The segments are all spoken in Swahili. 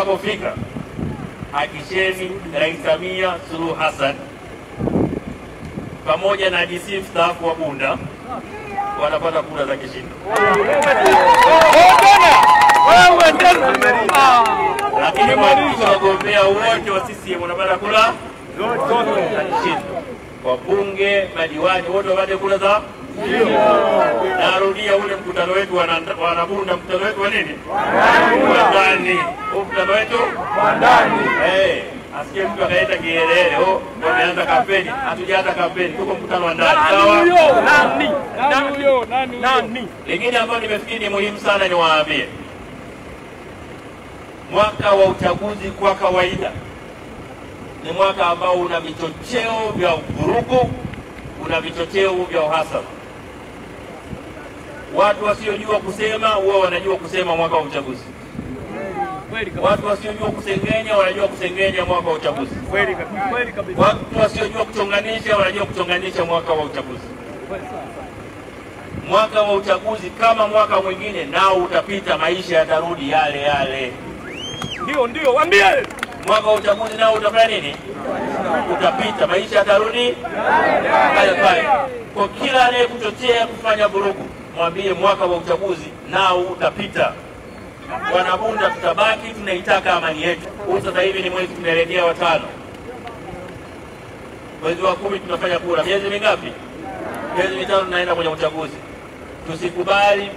itakapofika, hakisheni Rais Samia Suluhu Hassan pamoja na DC mstaafu wa Bunda wanapata kura za kishindo. Lakini wagombea wote wa CCM wanapata kura za kishindo. Wabunge, madiwani wote wapate kura za kishindo. Narudia ule mkutano wetu wanabunda, mkutano wetu wa nini? Wa ndani. Mkutano wetu wa ndani. Asikie mtu akaita kielele, wameanza kampeni. Hatujaanza kampeni, tuko mkutano wa ndani. Sawa? Nani? Lingine ambalo nimefikiri ni muhimu sana niwaambie. Mwaka wa uchaguzi kwa kawaida ni mwaka ambao una vichocheo vya vurugu, una vichocheo vya uhasama. Watu wasiojua kusema huwa wanajua kusema mwaka wa uchaguzi. Watu wasiojua kusengenya wanajua kusengenya mwaka wa uchaguzi. Watu wasiojua kuchonganisha wanajua kuchonganisha mwaka wa uchaguzi. Mwaka wa uchaguzi kama mwaka mwingine nao utapita, maisha yatarudi yale yale. Ndio, waambie. Mwaka wa uchaguzi nao utafanya nini? Utapita, maisha yatarudi pale pale. Kwa kila anayekuchochea kufanya vurugu, mwambie mwaka wa uchaguzi nao utapita. Wanabunda tutabaki tunaitaka amani yetu. Sasa hivi ni mwezi tunaelekea wa 5. Mwezi wa 10 tunafanya kura. Miezi mingapi? Miezi 5 tunaenda kwenye uchaguzi. Tusikubali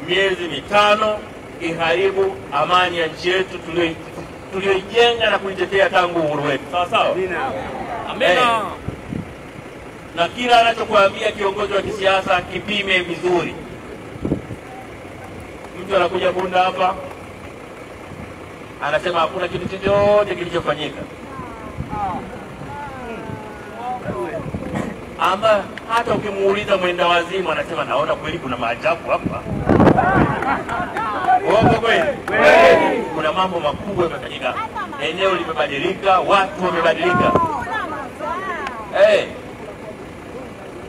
miezi 5 iharibu amani ya nchi yetu tulioijenga na kuitetea tangu uhuru wetu. Sawa sawa? Amina. Na kila anachokuambia kiongozi wa kisiasa kipime vizuri. Mtu anakuja Bunda hapa anasema hakuna kitu chochote kilichofanyika. Ama hata ukimuuliza mwenda wazimu anasema naona kweli kuna maajabu hapa. Uongo kweli? Kuna mambo makubwa yamefanyika. Eneo limebadilika, watu wamebadilika.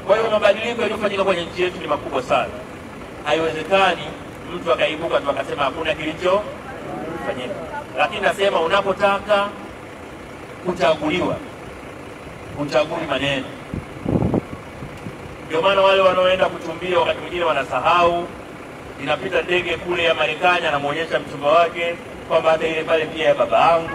Kwa hiyo mabadiliko yaliyofanyika kwenye nchi yetu ni makubwa sana. Haiwezekani mtu akaibuka tu akasema hakuna kilichofanyika. Lakini nasema unapotaka kuchaguliwa, uchagui maneno. Ndio maana wale wanaoenda kuchumbia wakati mwingine wanasahau. Inapita ndege kule ya Marekani anamuonyesha mchumba wake kwamba hata ile pale pia ya baba yangu.